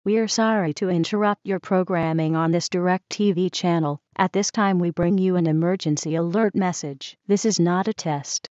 We are sorry to interrupt your programming on this DirecTV channel. At this time we bring you an emergency alert message. This is not a test.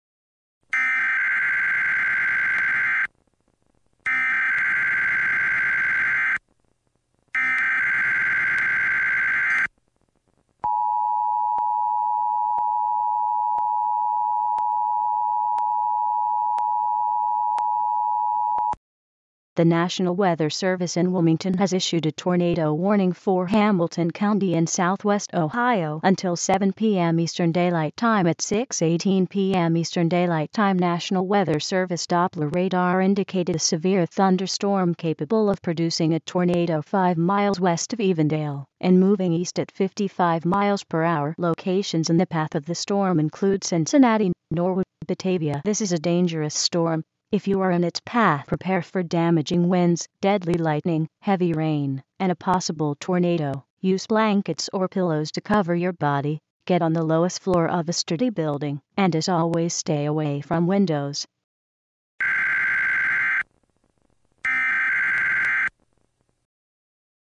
The National Weather Service in Wilmington has issued a tornado warning for Hamilton County in southwest Ohio until 7 p.m. Eastern Daylight Time. At 6:18 p.m. Eastern Daylight Time, National Weather Service Doppler radar indicated a severe thunderstorm capable of producing a tornado 5 miles west of Evendale and moving east at 55 miles per hour. Locations in the path of the storm include Cincinnati, Norwood, Batavia. This is a dangerous storm. If you are in its path, prepare for damaging winds, deadly lightning, heavy rain, and a possible tornado. Use blankets or pillows to cover your body. Get on the lowest floor of a sturdy building, and as always, stay away from windows.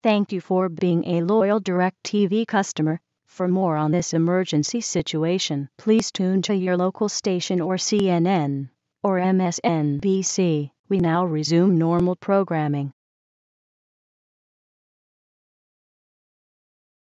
Thank you for being a loyal DirecTV customer. For more on this emergency situation, please tune to your local station or CNN or MSNBC. We now resume normal programming.